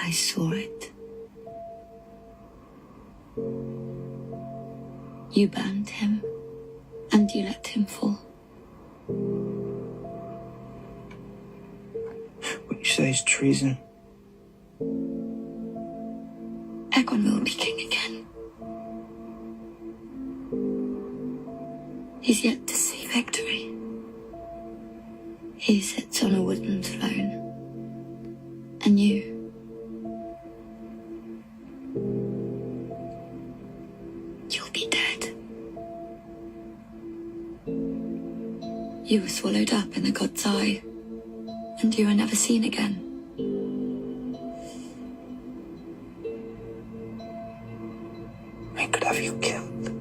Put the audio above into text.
I saw it. You burned him, and you let him fall. What you say is treason. Aemond will be king again. He's yet to see victory. He sits on a wooden throne. And you'll be dead. You were swallowed up in the god's eye, and you were never seen again. I could have you killed.